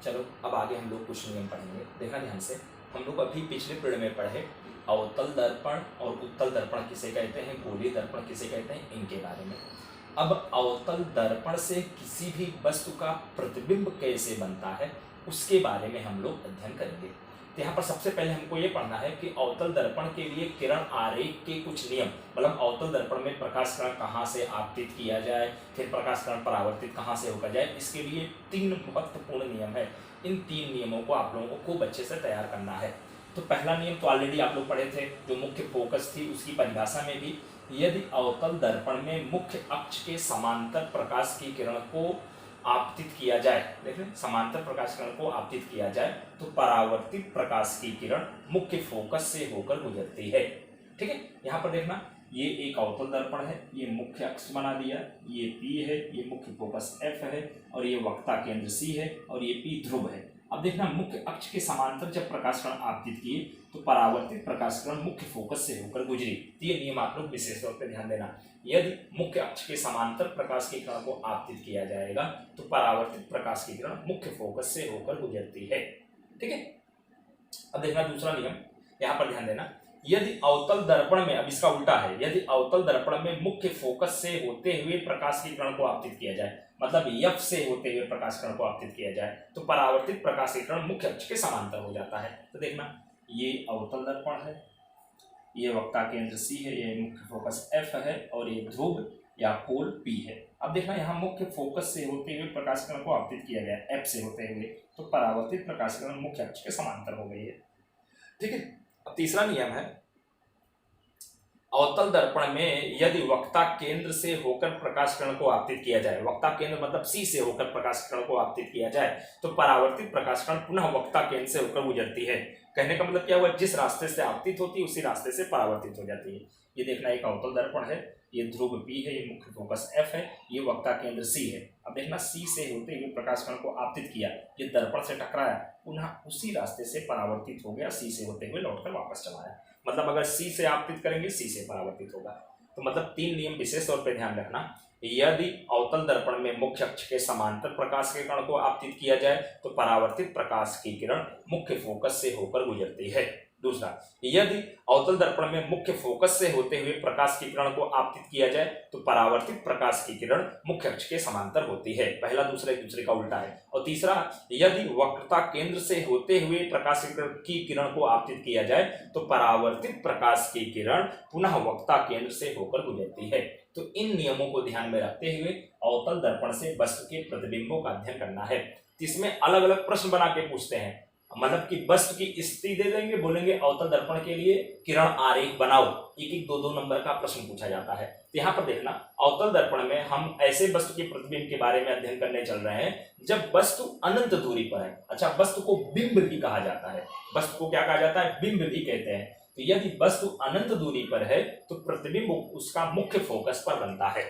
चलो अब आगे हम लोग कुछ नियम पढ़ेंगे। देखा ध्यान से, हम लोग अभी पिछले पीरियड में पढ़े अवतल दर्पण और उत्तल दर्पण किसे कहते हैं, गोलीय दर्पण किसे कहते हैं, इनके बारे में। अब अवतल दर्पण से किसी भी वस्तु का प्रतिबिंब कैसे बनता है उसके बारे में हम लोग अध्ययन करेंगे। तो यहाँ पर सबसे पहले हमको ये पढ़ना है कि अवतल दर्पण के लिए किरण आरेख के कुछ नियम, मतलब अवतल दर्पण में प्रकाश कण कहाँ से आपतित किया जाए, फिर प्रकाश कण परावर्तित कहाँ से होकर जाए, इसके लिए 3 महत्वपूर्ण नियम है। इन 3 नियमों को आप लोगों को खूब अच्छे से तैयार करना है। तो पहला नियम तो ऑलरेडी आप लोग पढ़े थे, जो मुख्य फोकस थी उसकी परिभाषा में भी, यदि अवतल दर्पण में मुख्य अक्ष के समांतर प्रकाश की किरण को आपतित किया जाए, देखें समांतर प्रकाश किरण को आपतित किया जाए तो परावर्तित प्रकाश की किरण मुख्य फोकस से होकर गुजरती है। ठीक है, यहाँ पर देखना, ये एक अवतल दर्पण है, ये मुख्य अक्ष बना दिया, ये P है, ये मुख्य फोकस F है, और ये वक्ता केंद्र C है, और ये P ध्रुव है। अब देखना, मुख्य अक्ष के समांतर जब प्रकाश कण आपतित किए तो परावर्तित प्रकाश कण मुख्य फोकस से होकर गुजरी। तो ये नियम आप लोग विशेष तौर पर ध्यान देना, यदि मुख्य अक्ष के समांतर प्रकाश की किरण को आपतित किया जाएगा तो परावर्तित प्रकाश की किरण मुख्य फोकस से होकर गुजरती है। ठीक है, अब देखना दूसरा नियम, यहाँ पर ध्यान देना, यदि अवतल दर्पण में, अब इसका उल्टा है, यदि अवतल दर्पण में मुख्य फोकस से होते हुए प्रकाश की किरण को आपतित किया जाए, मतलब F से होते हुए प्रकाश किरण को आपतित किया जाए तो परावर्तित प्रकाश की किरण मुख्य अक्ष के समांतर हो जाता है। तो देखना, ये अवतल दर्पण है, ये वक्ता केंद्र C है, ये मुख्य फोकस F है, और ये ध्रुव या पोल P है। अब देखना, यहाँ मुख्य फोकस से होते हुए प्रकाश किरण को आपतित किया गया F से होते हुए, तो परावर्तित प्रकाश किरण मुख्य अक्ष के समांतर हो गई है। ठीक है, अब तीसरा नियम है, अवतल दर्पण में यदि वक्ता केंद्र से होकर प्रकाश किरण को आपतित किया जाए, वक्ता केंद्र मतलब C से होकर प्रकाश किरण को आपतित किया जाए तो परावर्तित प्रकाश किरण पुनः वक्ता केंद्र से होकर गुजरती है। कहने का मतलब क्या हुआ, जिस रास्ते से आपतित होती है उसी रास्ते से परावर्तित हो जाती है। ये देखना, एक अवतल दर्पण है, ये ध्रुव P है, ये मुख्य फोकस F है, ये वक्ता केंद्र C है। अब देखना, C से होते हुए प्रकाश कण को आपतित किया, ये दर्पण से टकराया, पुनः उसी रास्ते से परावर्तित हो गया, C से होते हुए लौटकर वापस चला आया। मतलब अगर C से आपतित करेंगे C से परावर्तित होगा। तो मतलब 3 नियम विशेष तौर पर ध्यान रखना, यदि अवतल दर्पण में मुख्य अक्ष के समांतर प्रकाश के कण को आपतित किया जाए तो परावर्तित प्रकाश की किरण मुख्य फोकस से होकर गुजरती है। दूसरा, यदि अवतल दर्पण में मुख्य फोकस से होते हुए प्रकाश की किरण को आपतित किया जाए तो परावर्तित प्रकाश की किरण मुख्य अक्ष के समांतर होती है। पहला दूसरा एक दूसरे का उल्टा है। और तीसरा, यदि वक्रता केंद्र से होते हुए प्रकाश की किरण को आपतित किया जाए तो परावर्तित प्रकाश की किरण पुनः वक्ता केंद्र से होकर गुजरती है। तो इन नियमों को ध्यान में रखते हुए अवतल दर्पण से वस्तु के प्रतिबिंबों का अध्ययन करना है। इसमें अलग अलग प्रश्न बना के पूछते हैं, मतलब कि वस्तु की स्थिति दे देंगे, बोलेंगे अवतल दर्पण के लिए किरण आरेख बनाओ, एक एक 2-2 नंबर का प्रश्न पूछा जाता है। तो यहाँ पर देखना, अवतल दर्पण में हम ऐसे वस्तु के प्रतिबिंब के बारे में अध्ययन करने चल रहे हैं जब वस्तु अनंत दूरी पर है। अच्छा, वस्तु को बिंब भी कहा जाता है, वस्तु को क्या कहा जाता है, बिंब भी कहते हैं। तो यदि वस्तु अनंत दूरी पर है तो प्रतिबिंब उसका मुख्य फोकस पर बनता है।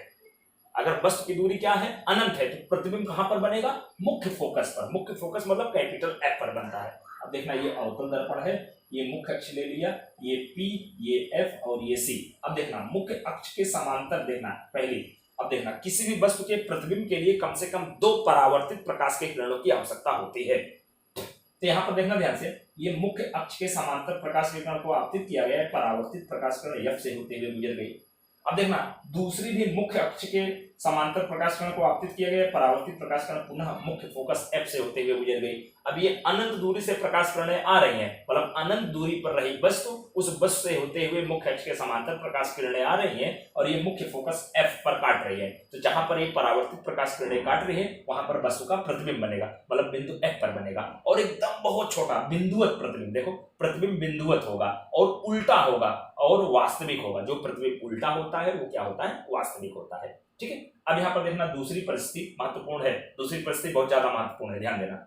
अगर वस्तु की दूरी क्या है, अनंत है, तो प्रतिबिंब कहां पर बनेगा, मुख्य फोकस पर। मुख्य फोकस मतलब कैपिटल F पर बनता है। अब देखना, ये अवतल दर्पण है, ये मुख्य अक्ष ले लिया, ये P, ये F और ये C। अब देखना, मुख्य अक्ष के समांतर देखना पहली। अब देखना, किसी भी वस्तु के प्रतिबिंब के लिए कम से कम 2 परावर्तित प्रकाश के किरणों की आवश्यकता होती है। तो यहाँ पर देखना ध्यान से, ये मुख्य अक्ष के समांतर प्रकाश के किरण को आपतित किया गया है, परावर्तित प्रकाश किरण F से होते हुए गुजर गई। अब देखना, दूसरी भी मुख्य अक्ष के समांतर प्रकाश किरण को आपतित किया गया, परावर्तित प्रकाश किरण पुनः मुख्य फोकस F से होते हुए गुजर गई। अब ये अनंत दूरी से प्रकाश किरणें आ रही हैं, मतलब अनंत दूरी पर रही वस्तु उस वस्तु से होते हुए मुख्य अक्ष के समांतर प्रकाश किरणें आ रही हैं और ये मुख्य फोकस F पर काट रही है। तो जहां पर ये परावर्तित प्रकाश किरणें काट रही है वहां पर वस्तु का प्रतिबिंब बनेगा, मतलब बिंदु F पर बनेगा, और एकदम बहुत छोटा बिंदुवत प्रतिबिंब। देखो, प्रतिबिंब बिंदुवत होगा और उल्टा होगा और वास्तविक होगा। जो प्रतिबिंब उल्टा होता है वो क्या होता है, वास्तविक होता है। ठीक है, अब यहाँ पर देखना, दूसरी परिस्थिति महत्वपूर्ण है, दूसरी परिस्थिति बहुत ज्यादा महत्वपूर्ण है, ध्यान देना।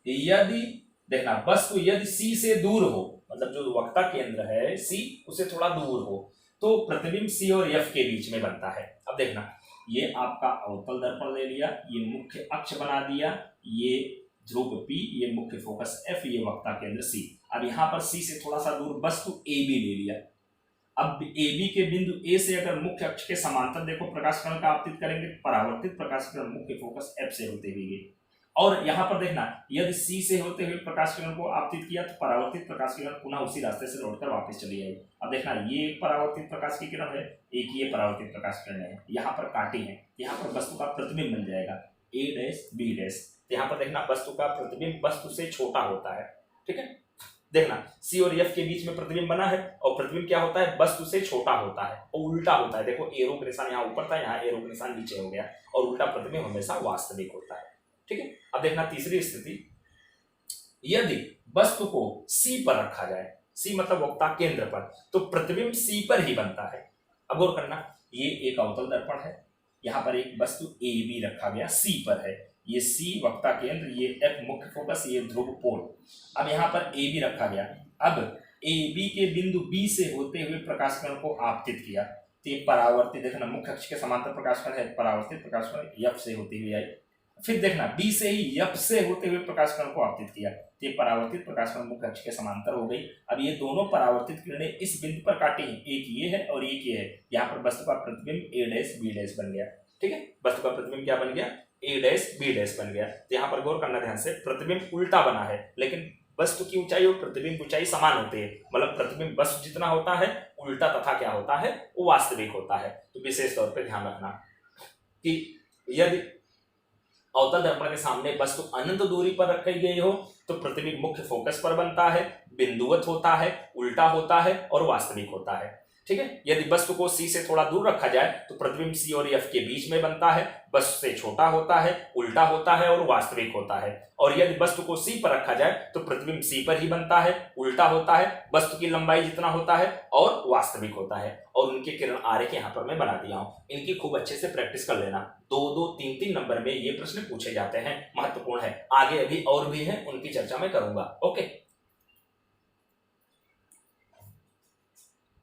यदि देखना, वस्तु यदि C से दूर हो, मतलब जो वक्ता केंद्र है C उससे थोड़ा दूर हो, तो प्रतिबिंब C और F के बीच में बनता है। अब देखना, ये आपका अवतल दर्पण ले लिया, ये मुख्य अक्ष बना दिया, ये ध्रुव P, ये मुख्य फोकस F, ये वक्ता केंद्र C। अब यहाँ पर C से थोड़ा सा दूर वस्तु AB ले लिया। अब AB के बिंदु A से अगर मुख्य अक्ष के समांतर देखो प्रकाश किरण का आपतित करेंगे, परावर्तित प्रकाश किरण मुख्य फोकस F से होते हुए, और यहाँ पर देखना, यदि सी से होते हुए प्रकाश किरण को आपतित किया तो परावर्तित प्रकाश किरण पुनः उसी रास्ते से लौटकर वापस चली जाएगी। अब देखना, ये एक परावर्तित प्रकाश की किरण है, एक ये परावर्तित प्रकाश किरण है, यहाँ पर काटी है, यहाँ पर वस्तु का प्रतिबिंब बन जाएगा ए डैश बी डैश। यहाँ पर देखना, वस्तु का प्रतिबिंब वस्तु से छोटा होता है, ठीक है। देखना, सी और एफ के बीच में प्रतिबिंब बना है और प्रतिबिंब क्या होता है, वस्तु से छोटा होता है और उल्टा होता है। देखो एरो का निशान यहाँ ऊपर था, यहाँ एरो का निशान नीचे हो गया और उल्टा प्रतिबिंब हमेशा वास्तविक होता है, ठीक है। अब देखना तीसरी स्थिति, यदि वस्तु को सी पर रखा जाए, सी मतलब वक्ता केंद्र पर, तो प्रतिबिंब सी पर ही बनता है। अब गौर करना, ये एक अवतल दर्पण है, यहाँ पर एक वस्तु ए बी रखा गया सी पर है, ये सी वक्ता केंद्र, ये एफ मुख्य फोकस, ये ध्रुव पोल। अब यहाँ पर ए बी रखा गया, अब ए बी के बिंदु बी से होते हुए प्रकाश किरण को आपतित किया, तो ये परावर्तित, देखना मुख्य अक्ष के समांतर प्रकाश किरण है, परावर्तित प्रकाश किरण एफ से होती हुई आई। फिर देखना, बी से ही एफ से होते हुए प्रकाश किरण को आपतित किया, तो ये परावर्तित प्रकाश किरण मुख्य अक्ष के समांतर हो गई। अब ये दोनों परावर्तित किरणें इस बिंदु पर काटी हैं, एक ये है और एक ये है, यहाँ पर वस्तु का प्रतिबिंब ए डैश बी डैश बन गया, ठीक है। वस्तु का प्रतिबिंब क्या बन गया, ए डैश बी डैश बन गया। तो यहाँ पर गौर करना ध्यान से, प्रतिबिंब उल्टा बना है, लेकिन वस्तु की ऊंचाई और प्रतिबिंब की ऊंचाई समान होती है, मतलब प्रतिबिंब वस्तु जितना होता है उल्टा तथा क्या होता है, वो वास्तविक होता है। तो विशेष तौर पर ध्यान रखना कि यदि अवतल दर्पण के सामने वस्तु अनंत दूरी पर रखी गई हो तो प्रतिबिंब मुख्य फोकस पर बनता है, बिंदुवत होता है, उल्टा होता है और वास्तविक होता है, ठीक है। यदि वस्तु को सी से थोड़ा दूर रखा जाए तो प्रतिबिंब सी और एफ के बीच में बनता है, वस्तु से छोटा होता है, उल्टा होता है और वास्तविक होता है। और यदि वस्तु को सी पर रखा जाए तो प्रतिबिंब सी पर ही बनता है, उल्टा होता है, वस्तु की लंबाई जितना होता है और वास्तविक होता है। और उनके किरण आरेख यहाँ पर मैं बना दिया हूँ, इनकी खूब अच्छे से प्रैक्टिस कर लेना। 2-2, 3-3 नंबर में ये प्रश्न पूछे जाते हैं, महत्वपूर्ण है। आगे अभी और भी है, उनकी चर्चा मैं करूंगा। ओके।